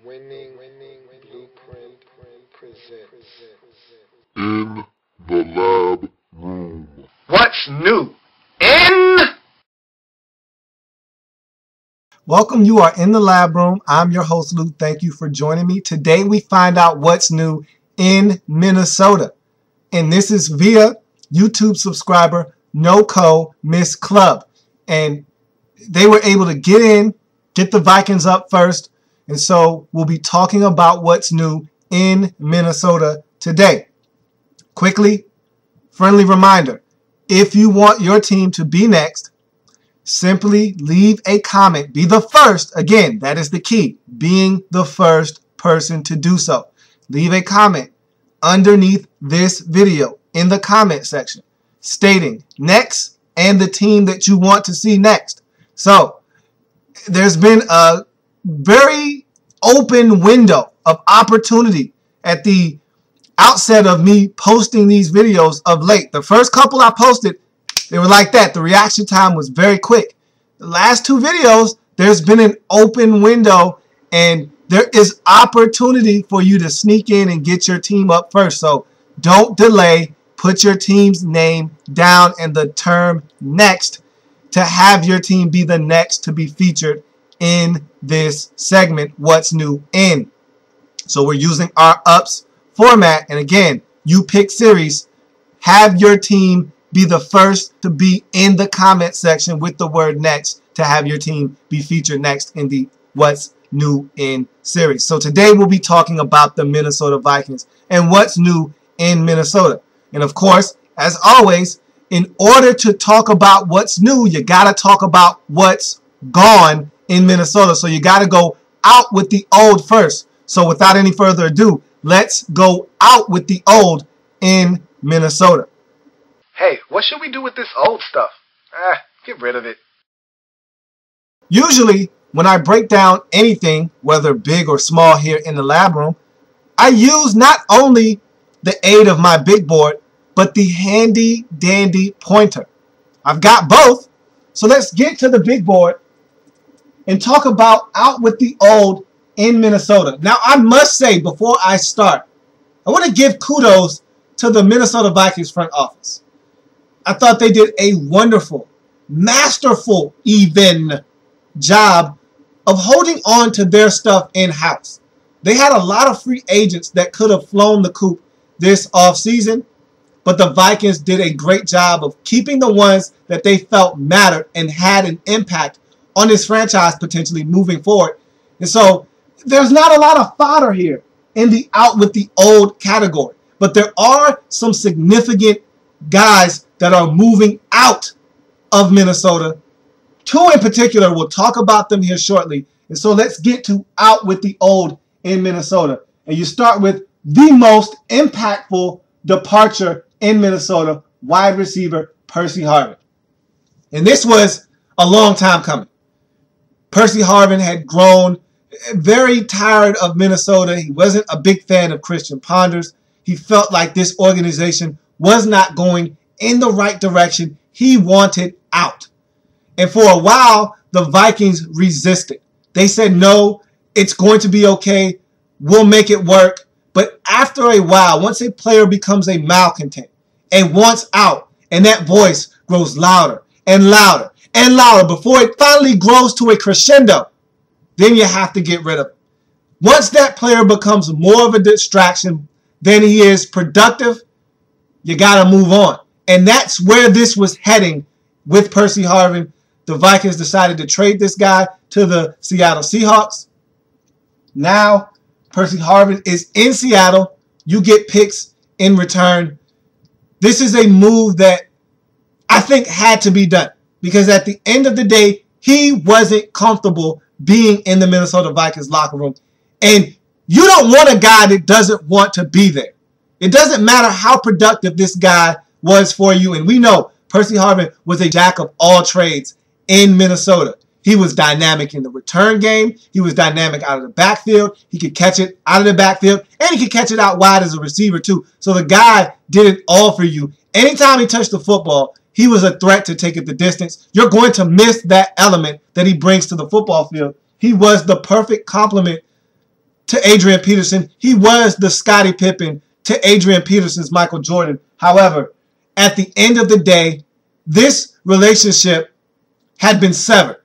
Winning Blueprint presents In the Lab Room. What's new? In? Welcome, you are in the lab room. I'm your host, Luke. Thank you for joining me. Today we find out what's new in Minnesota. And this is via YouTube subscriber NoCo Miss Club. And they were able to get the Vikings up first. And so we'll be talking about what's new in Minnesota today. Quickly, friendly reminder, if you want your team to be next, simply leave a comment. Be the first. Again, that is the key. Being the first person to do so. Leave a comment underneath this video in the comment section stating next and the team that you want to see next. So there's been a very open window of opportunity at the outset of me posting these videos of late. The first couple I posted, they were like that. The reaction time was very quick. The last two videos, there's been an open window and there is opportunity for you to sneak in and get your team up first. So don't delay. Put your team's name down and the term next to have your team be the next to be featured in this segment, What's New In. So we're using our ups format. And again, you pick series. Have your team be the first to be in the comment section with the word next to have your team be featured next in the What's New In series. So today we'll be talking about the Minnesota Vikings and what's new in Minnesota. And of course, as always, in order to talk about what's new, you got to talk about what's gone in Minnesota. So you got to go out with the old first. So without any further ado, let's go out with the old in Minnesota. Hey, what should we do with this old stuff? Get rid of it. Usually, when I break down anything, whether big or small here in the lab room, I use not only the aid of my big board, but the handy dandy pointer. I've got both. So let's get to the big board and talk about out with the old in Minnesota. Now, I must say before I start, I want to give kudos to the Minnesota Vikings front office. I thought they did a wonderful, masterful even job of holding on to their stuff in-house. They had a lot of free agents that could have flown the coop this offseason, but the Vikings did a great job of keeping the ones that they felt mattered and had an impact on this franchise potentially moving forward. And so there's not a lot of fodder here in the out with the old category, but there are some significant guys that are moving out of Minnesota. Two in particular, we'll talk about them here shortly. And so let's get to out with the old in Minnesota. And you start with the most impactful departure in Minnesota, wide receiver Percy Harvin. And this was a long time coming. Percy Harvin had grown very tired of Minnesota. He wasn't a big fan of Christian Ponders. He felt like this organization was not going in the right direction. He wanted out. And for a while, the Vikings resisted. They said, no, it's going to be okay. We'll make it work. But after a while, once a player becomes a malcontent and wants out, and that voice grows louder and louder and louder before it finally grows to a crescendo, then you have to get rid of it. Once that player becomes more of a distraction than he is productive, you got to move on. And that's where this was heading with Percy Harvin. The Vikings decided to trade this guy to the Seattle Seahawks. Now, Percy Harvin is in Seattle. You get picks in return. This is a move that I think had to be done because at the end of the day, he wasn't comfortable being in the Minnesota Vikings locker room. And you don't want a guy that doesn't want to be there. It doesn't matter how productive this guy was for you. And we know Percy Harvin was a jack of all trades in Minnesota. He was dynamic in the return game. He was dynamic out of the backfield. He could catch it out of the backfield. And he could catch it out wide as a receiver too. So the guy did it all for you. Anytime he touched the football, he was a threat to take it the distance. You're going to miss that element that he brings to the football field. He was the perfect complement to Adrian Peterson. He was the Scottie Pippen to Adrian Peterson's Michael Jordan. However, at the end of the day, this relationship had been severed.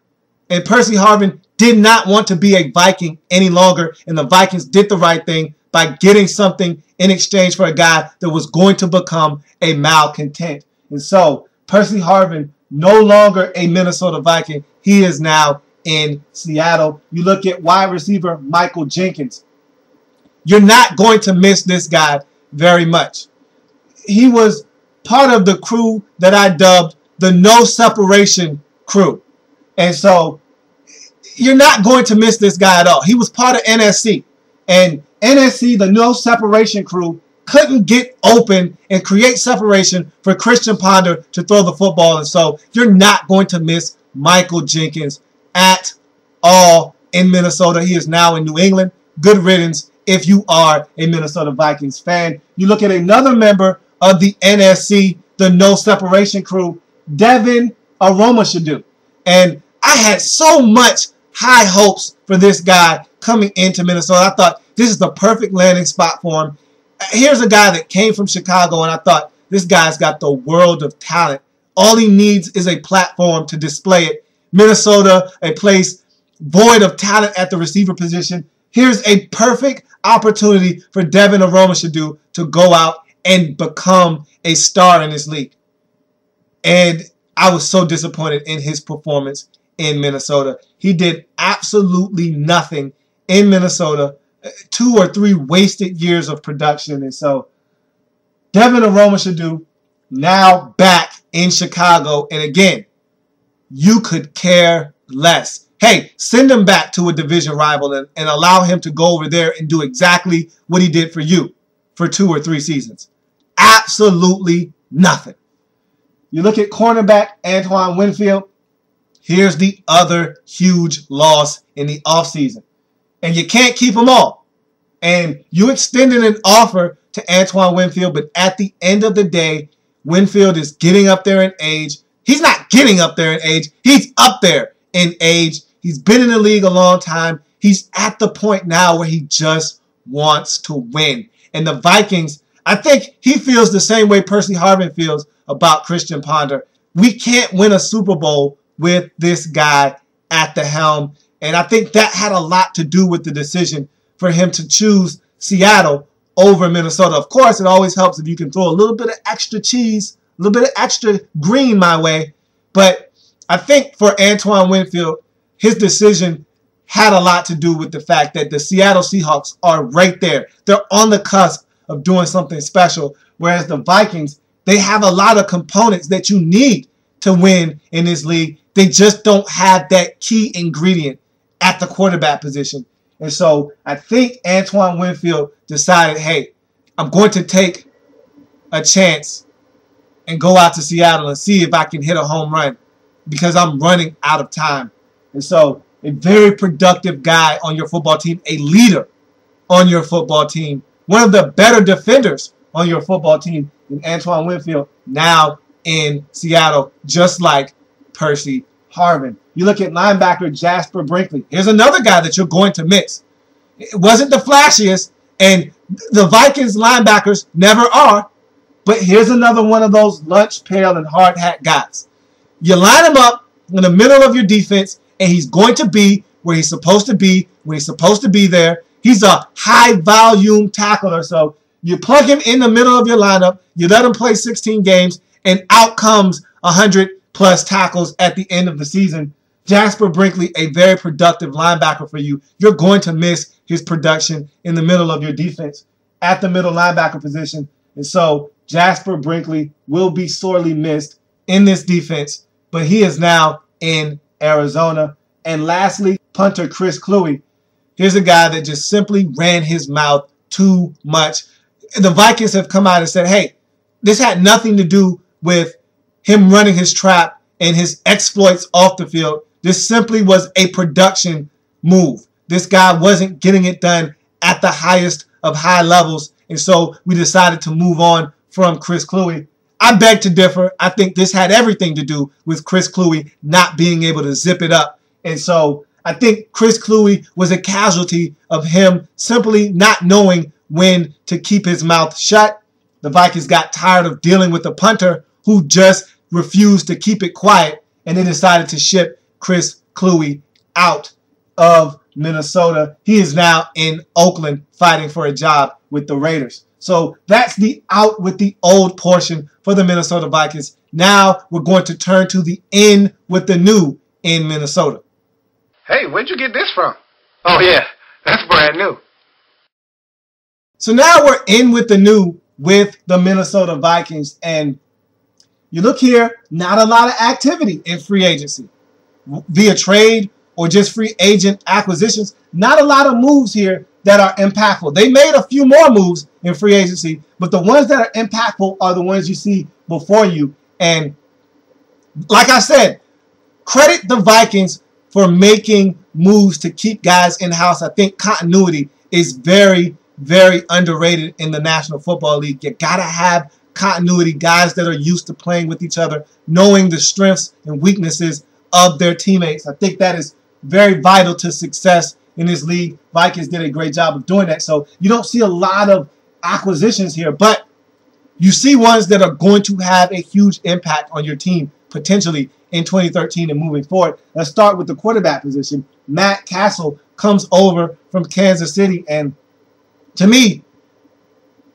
And Percy Harvin did not want to be a Viking any longer. And the Vikings did the right thing by getting something in exchange for a guy that was going to become a malcontent. And so Percy Harvin, no longer a Minnesota Viking. He is now in Seattle. You look at wide receiver Michael Jenkins. You're not going to miss this guy very much. He was part of the crew that I dubbed the no separation crew. And so you're not going to miss this guy at all. He was part of NSC. And NSC, the no separation crew, couldn't get open and create separation for Christian Ponder to throw the football. And so you're not going to miss Michael Jenkins at all in Minnesota. He is now in New England. Good riddance if you are a Minnesota Vikings fan. You look at another member of the NSC, the no separation crew, Devin Aromashadu. And I had so much high hopes for this guy coming into Minnesota. I thought this is the perfect landing spot for him. Here's a guy that came from Chicago, and I thought this guy's got the world of talent. All he needs is a platform to display it. Minnesota, a place void of talent at the receiver position. Here's a perfect opportunity for Devin Aromashadu to go out and become a star in this league. And I was so disappointed in his performance in Minnesota. He did absolutely nothing in Minnesota. 2 or 3 wasted years of production. And so Devin Aromashadu now back in Chicago. And again, you could care less. Hey, send him back to a division rival and allow him to go over there and do exactly what he did for you for 2 or 3 seasons. Absolutely nothing. You look at cornerback Antoine Winfield. Here's the other huge loss in the offseason. And you can't keep them all. And you extended an offer to Antoine Winfield, but at the end of the day, Winfield is getting up there in age. He's not getting up there in age. He's up there in age. He's been in the league a long time. He's at the point now where he just wants to win. And the Vikings, I think he feels the same way Percy Harvin feels about Christian Ponder. We can't win a Super Bowl with this guy at the helm. And I think that had a lot to do with the decision for him to choose Seattle over Minnesota. Of course, it always helps if you can throw a little bit of extra cheese, a little bit of extra green my way. But I think for Antoine Winfield, his decision had a lot to do with the fact that the Seattle Seahawks are right there. They're on the cusp of doing something special, whereas the Vikings, they have a lot of components that you need to win in this league. They just don't have that key ingredient at the quarterback position. And so I think Antoine Winfield decided, hey, I'm going to take a chance and go out to Seattle and see if I can hit a home run because I'm running out of time. And so a very productive guy on your football team, a leader on your football team, one of the better defenders on your football team in Antoine Winfield, now in Seattle, just like Percy Harvin. You look at linebacker Jasper Brinkley. Here's another guy that you're going to miss. It wasn't the flashiest, and the Vikings linebackers never are, but here's another one of those lunch pail and hard hat guys. You line him up in the middle of your defense, and he's going to be where he's supposed to be, when he's supposed to be there. He's a high-volume tackler, so you plug him in the middle of your lineup, you let him play 16 games, and out comes 100-plus tackles at the end of the season. Jasper Brinkley, a very productive linebacker for you. You're going to miss his production in the middle of your defense at the middle linebacker position. And so Jasper Brinkley will be sorely missed in this defense, but he is now in Arizona. And lastly, punter Chris Kluwe. Here's a guy that just simply ran his mouth too much. The Vikings have come out and said, hey, this had nothing to do with him running his trap and his exploits off the field. This simply was a production move. This guy wasn't getting it done at the highest of high levels, and so we decided to move on from Chris Kluwe. I beg to differ. I think this had everything to do with Chris Kluwe not being able to zip it up. And so I think Chris Kluwe was a casualty of him simply not knowing when to keep his mouth shut. The Vikings got tired of dealing with the punter who just refused to keep it quiet, and they decided to ship Chris Kluwe out of Minnesota. He is now in Oakland fighting for a job with the Raiders. So that's the out with the old portion for the Minnesota Vikings. Now we're going to turn to the in with the new in Minnesota. Hey, where'd you get this from? Oh, yeah, that's brand new. So now we're in with the new with the Minnesota Vikings. And you look here, not a lot of activity in free agency. Via trade or just free agent acquisitions, not a lot of moves here that are impactful. They made a few more moves in free agency, but the ones that are impactful are the ones you see before you. And like I said, credit the Vikings for making moves to keep guys in-house. I think continuity is very, very underrated in the National Football League. You got to have continuity, guys that are used to playing with each other, knowing the strengths and weaknesses of their teammates. I think that is very vital to success in this league. Vikings did a great job of doing that. So you don't see a lot of acquisitions here, but you see ones that are going to have a huge impact on your team potentially in 2013 and moving forward. Let's start with the quarterback position. Matt Castle comes over from Kansas City, and to me,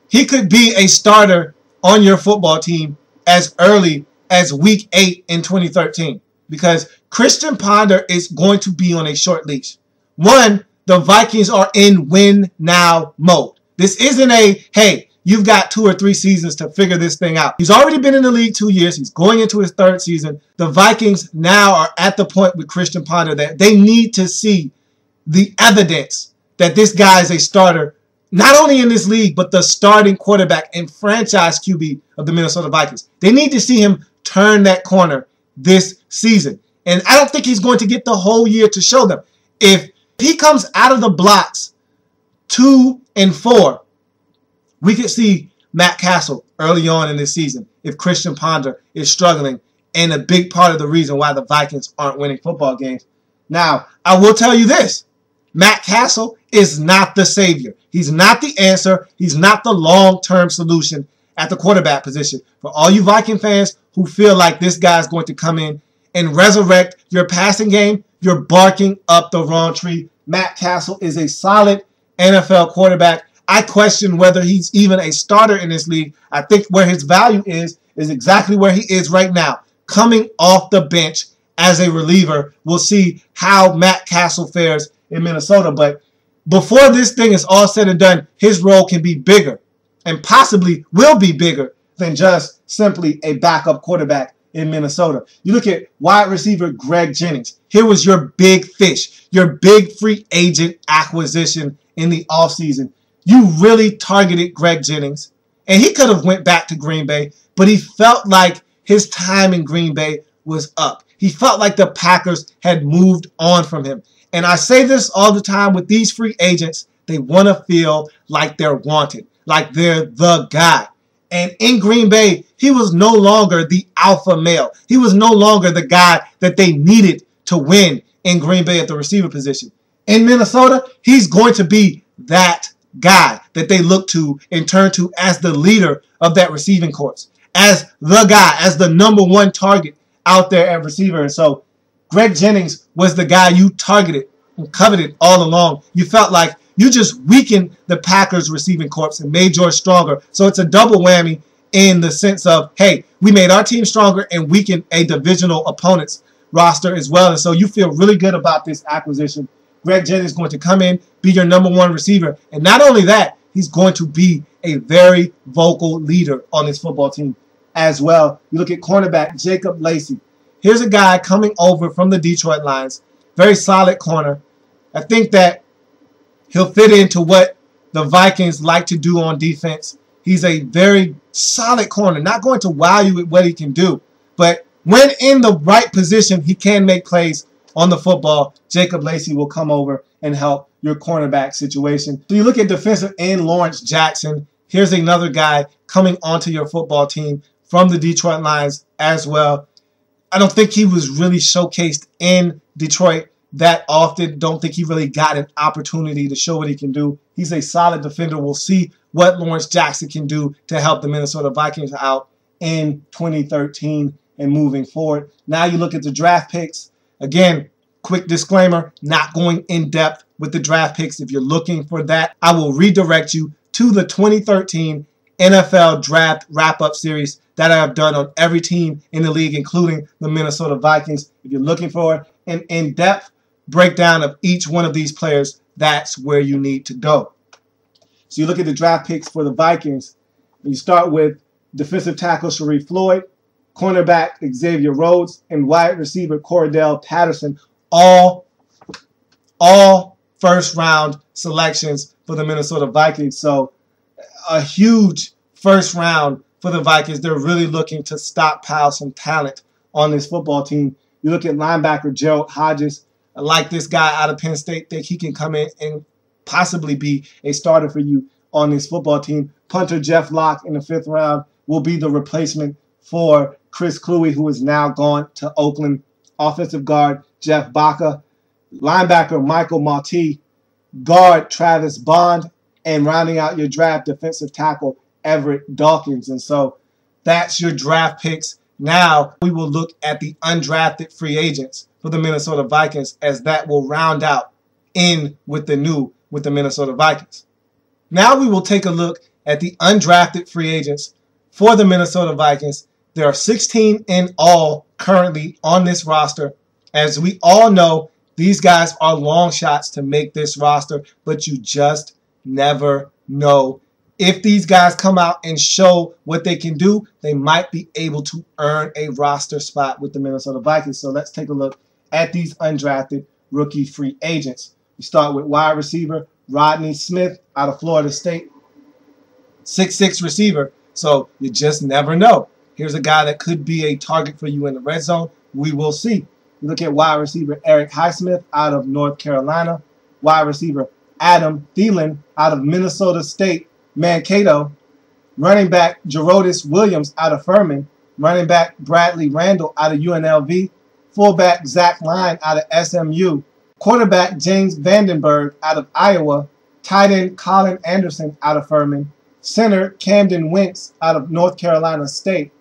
he could be a starter on your football team as early as week 8 in 2013 because Christian Ponder is going to be on a short leash. One, the Vikings are in win now mode. This isn't a, hey, you've got 2 or 3 seasons to figure this thing out. He's already been in the league 2 years. He's going into his 3rd season. The Vikings now are at the point with Christian Ponder that they need to see the evidence that this guy is a starter, not only in this league, but the starting quarterback and franchise QB of the Minnesota Vikings. They need to see him turn that corner this season. And I don't think he's going to get the whole year to show them. If he comes out of the blocks 2 and 4, we could see Matt Castle early on in this season if Christian Ponder is struggling and a big part of the reason why the Vikings aren't winning football games. Now, I will tell you this. Matt Castle is not the savior. He's not the answer. He's not the long-term solution at the quarterback position. For all you Viking fans who feel like this guy's going to come in and resurrect your passing game, you're barking up the wrong tree. Matt Castle is a solid NFL quarterback. I question whether he's even a starter in this league. I think where his value is exactly where he is right now, coming off the bench as a reliever. We'll see how Matt Castle fares in Minnesota. But before this thing is all said and done, his role can be bigger and possibly will be bigger than just simply a backup quarterback in Minnesota. You look at wide receiver Greg Jennings. Here was your big fish, your big free agent acquisition in the offseason. You really targeted Greg Jennings, and he could have went back to Green Bay, but he felt like his time in Green Bay was up. He felt like the Packers had moved on from him. And I say this all the time with these free agents, they want to feel like they're wanted, like they're the guy. And in Green Bay, he was no longer the alpha male. He was no longer the guy that they needed to win in Green Bay at the receiver position. In Minnesota, he's going to be that guy that they look to and turn to as the leader of that receiving corps, as the guy, as the #1 target out there at receiver. And so Greg Jennings was the guy you targeted and coveted all along. You felt like you just weakened the Packers receiving corps and made yours stronger. So it's a double whammy in the sense of, hey, we made our team stronger and weakened a divisional opponent's roster as well. And so you feel really good about this acquisition. Greg Jennings is going to come in, be your #1 receiver. And not only that, he's going to be a very vocal leader on this football team as well. You look at cornerback Jacob Lacey. Here's a guy coming over from the Detroit Lions. Very solid corner. I think that he'll fit into what the Vikings like to do on defense. He's a very solid corner. Not going to wow you with what he can do. But when in the right position, he can make plays on the football. Jacob Lacey will come over and help your cornerback situation. So you look at defensive end Lawrence Jackson. Here's another guy coming onto your football team from the Detroit Lions as well. I don't think he was really showcased in Detroit that often. Don't think he really got an opportunity to show what he can do. He's a solid defender. We'll see what Lawrence Jackson can do to help the Minnesota Vikings out in 2013 and moving forward. Now you look at the draft picks. Again, quick disclaimer, not going in depth with the draft picks. If you're looking for that, I will redirect you to the 2013 NFL Draft Wrap-Up Series that I have done on every team in the league, including the Minnesota Vikings. If you're looking for an in-depth breakdown of each one of these players, that's where you need to go. So you look at the draft picks for the Vikings. You start with defensive tackle Sharif Floyd, cornerback Xavier Rhodes, and wide receiver Cordell Patterson. All first-round selections for the Minnesota Vikings. So a huge first round for the Vikings. They're really looking to stockpile some talent on this football team. You look at linebacker Gerald Hodges. I like this guy out of Penn State. Think he can come in and possibly be a starter for you on this football team. Punter Jeff Locke in the 5th round will be the replacement for Chris Kluwe, who is now gone to Oakland. Offensive guard Jeff Baca. Linebacker Michael Maltee. Guard Travis Bond. And rounding out your draft, defensive tackle Everett Dawkins. And so that's your draft picks. Now we will look at the undrafted free agents for the Minnesota Vikings, as that will round out in with the Minnesota Vikings. Now we will take a look at the undrafted free agents for the Minnesota Vikings. There are 16 in all currently on this roster. As we all know, these guys are long shots to make this roster, but you just never know. If these guys come out and show what they can do, they might be able to earn a roster spot with the Minnesota Vikings. So let's take a look at these undrafted rookie free agents. We start with wide receiver Rodney Smith out of Florida State. 6'6" receiver, so you just never know. Here's a guy that could be a target for you in the red zone. We will see. You look at wide receiver Eric Highsmith out of North Carolina. Wide receiver Adam Thielen out of Minnesota State, Mankato. Running back Gerodis Williams out of Furman. Running back Bradley Randall out of UNLV. Fullback Zach Line out of SMU. Quarterback James Vandenberg out of Iowa. Tight end Colin Anderson out of Furman. Center Camden Wentz out of North Carolina State.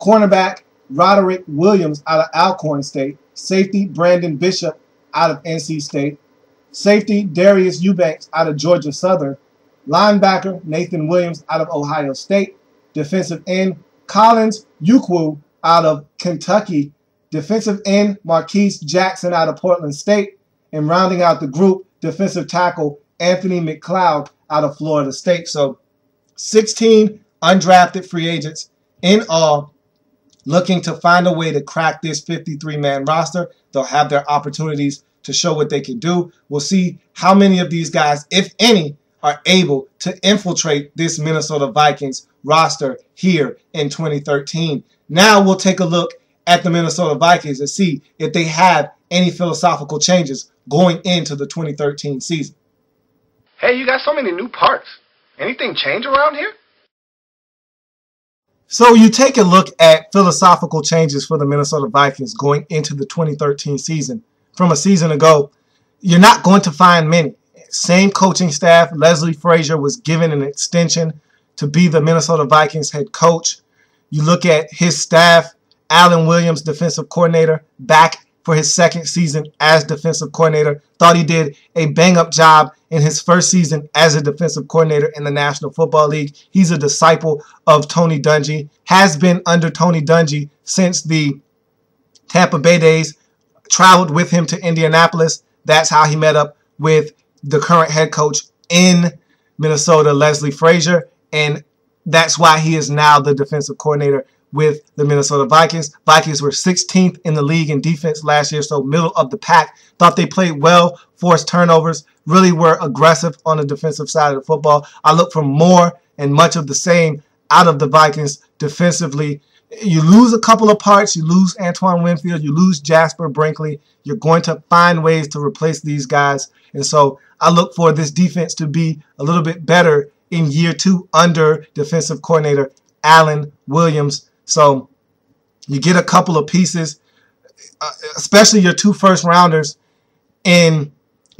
Cornerback Roderick Williams out of Alcorn State. Safety Brandon Bishop out of NC State. Safety Darius Eubanks out of Georgia Southern. Linebacker Nathan Williams out of Ohio State. Defensive end Collins Ukwu out of Kentucky. Defensive end Marquise Jackson out of Portland State. And rounding out the group, defensive tackle Anthony McLeod out of Florida State. So 16 undrafted free agents in all, looking to find a way to crack this 53-man roster. They'll have their opportunities to show what they can do. We'll see how many of these guys, if any, are able to infiltrate this Minnesota Vikings roster here in 2013. Now we'll take a look at the Minnesota Vikings and see if they have any philosophical changes going into the 2013 season. Hey, you got so many new parts. Anything change around here? So you take a look at philosophical changes for the Minnesota Vikings going into the 2013 season. From a season ago, you're not going to find many. Same coaching staff. Leslie Frazier was given an extension to be the Minnesota Vikings head coach. You look at his staff. Alan Williams, defensive coordinator, back for his second season as defensive coordinator. Thought he did a bang-up job in his first season as a defensive coordinator in the National Football League. He's a disciple of Tony Dungy. Has been under Tony Dungy since the Tampa Bay days. Traveled with him to Indianapolis. That's how he met up with the current head coach in Minnesota, Leslie Frazier. And that's why he is now the defensive coordinator with the Minnesota Vikings. Vikings were 16th in the league in defense last year, so middle of the pack. Thought they played well, forced turnovers, really were aggressive on the defensive side of the football. I look for more and much of the same out of the Vikings defensively. You lose a couple of parts. You lose Antoine Winfield. You lose Jasper Brinkley. You're going to find ways to replace these guys. And so I look for this defense to be a little bit better in year 2 under defensive coordinator Alan Williams. So you get a couple of pieces, especially your 2 first-rounders. in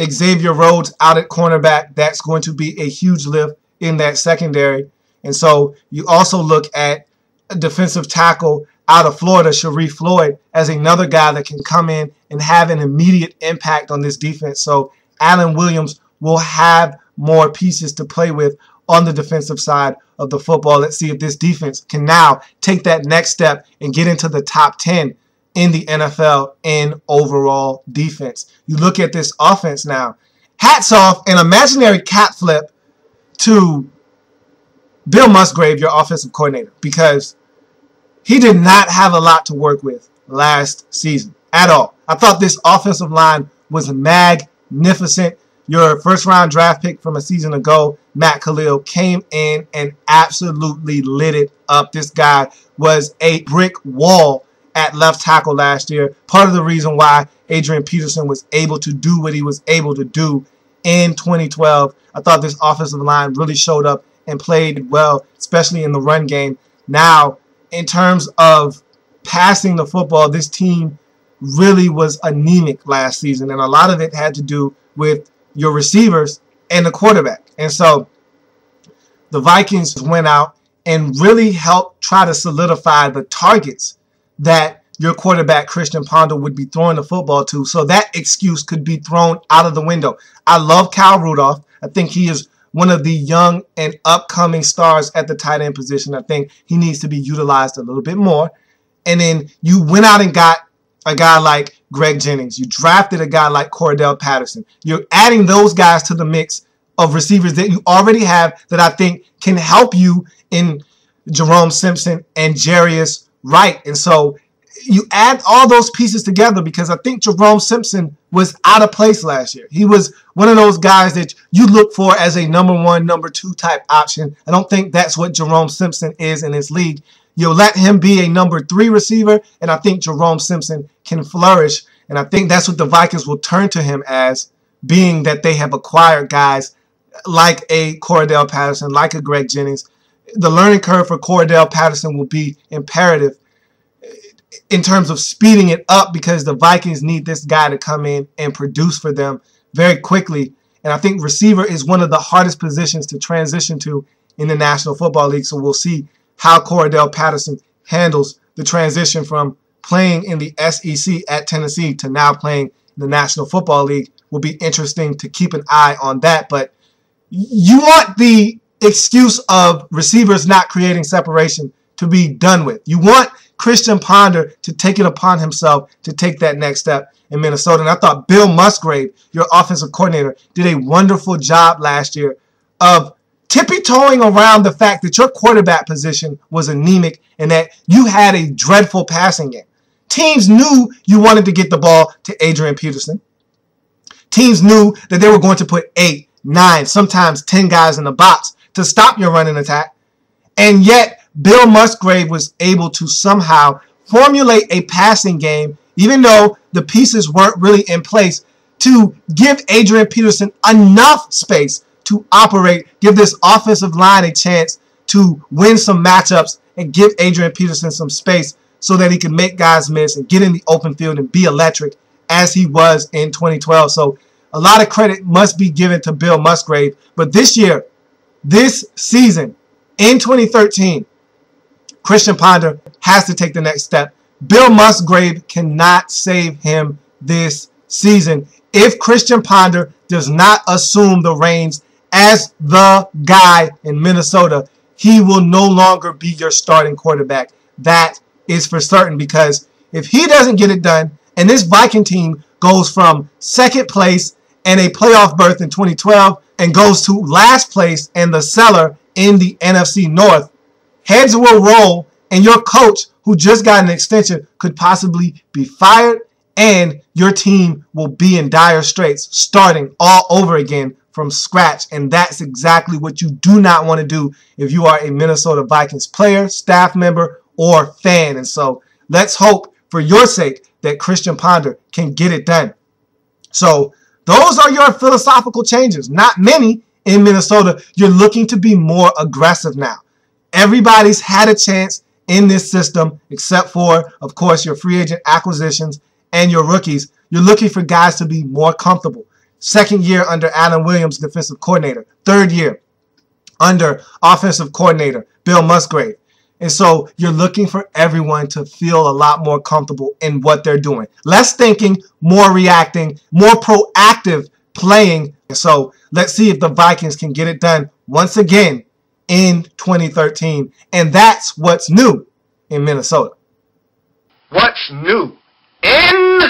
Xavier Rhodes out at cornerback. That's going to be a huge lift in that secondary. And so you also look at a defensive tackle out of Florida, Sharif Floyd, as another guy that can come in and have an immediate impact on this defense. So Allen Williams will have more pieces to play with on the defensive side of the football. Let's see if this defense can now take that next step and get into the top 10 in the NFL in overall defense. You look at this offense now. Hats off, an imaginary cat flip to Bill Musgrave, your offensive coordinator, because he did not have a lot to work with last season at all. I thought this offensive line was magnificent. Your first-round draft pick from a season ago, Matt Khalil, came in and absolutely lit it up. This guy was a brick wall at left tackle last year. Part of the reason why Adrian Peterson was able to do what he was able to do in 2012. I thought this offensive line really showed up and played well, especially in the run game. Now, in terms of passing the football, this team really was anemic last season, and a lot of it had to do with your receivers and the quarterback. And so the Vikings went out and really helped try to solidify the targets that your quarterback, Christian Ponder, would be throwing the football to, so that excuse could be thrown out of the window. I love Kyle Rudolph. I think he is one of the young and upcoming stars at the tight end position. I think he needs to be utilized a little bit more. And then you went out and got a guy like Greg Jennings. You drafted a guy like Cordell Patterson. You're adding those guys to the mix of receivers that you already have that I think can help you in Jerome Simpson and Jarius Wright. And so you add all those pieces together, because I think Jerome Simpson was out of place last year. He was one of those guys that you look for as a number one, number two type option. I don't think that's what Jerome Simpson is in this league. You'll let him be a number 3 receiver, and I think Jerome Simpson can flourish. And I think that's what the Vikings will turn to him as, being that they have acquired guys like a Cordell Patterson, like a Greg Jennings. The learning curve for Cordell Patterson will be imperative in terms of speeding it up, because the Vikings need this guy to come in and produce for them very quickly. And I think receiver is one of the hardest positions to transition to in the National Football League. So we'll see how Cordell Patterson handles the transition from playing in the SEC at Tennessee to now playing in the National Football League. Will be interesting to keep an eye on that. But you want the excuse of receivers not creating separation to be done with. You want Christian Ponder to take it upon himself to take that next step in Minnesota. And I thought Bill Musgrave, your offensive coordinator, did a wonderful job last year of tippy-toeing around the fact that your quarterback position was anemic and that you had a dreadful passing game. Teams knew you wanted to get the ball to Adrian Peterson. Teams knew that they were going to put 8, 9, sometimes 10 guys in the box to stop your running attack. And yet, Bill Musgrave was able to somehow formulate a passing game, even though the pieces weren't really in place, to give Adrian Peterson enough space to operate, give this offensive line a chance to win some matchups, and give Adrian Peterson some space so that he can make guys miss and get in the open field and be electric as he was in 2012. So a lot of credit must be given to Bill Musgrave. But this year, this season, in 2013, Christian Ponder has to take the next step. Bill Musgrave cannot save him this season if Christian Ponder does not assume the reins as the guy in Minnesota. He will no longer be your starting quarterback. That is for certain, because if he doesn't get it done and this Viking team goes from second place and a playoff berth in 2012 and goes to last place and the cellar in the NFC North, heads will roll, and your coach, who just got an extension, could possibly be fired, and your team will be in dire straits, starting all over again from scratch. And that's exactly what you do not want to do if you are a Minnesota Vikings player, staff member, or fan. And so let's hope, for your sake, that Christian Ponder can get it done. So those are your philosophical changes. Not many in Minnesota. You're looking to be more aggressive now. Everybody's had a chance in this system, except for, of course, your free agent acquisitions and your rookies. You're looking for guys to be more comfortable. Second year under Adam Williams, defensive coordinator. Third year under offensive coordinator Bill Musgrave. And so you're looking for everyone to feel a lot more comfortable in what they're doing. Less thinking, more reacting, more proactive playing. And so let's see if the Vikings can get it done once again in 2013. And that's what's new in Minnesota. What's new in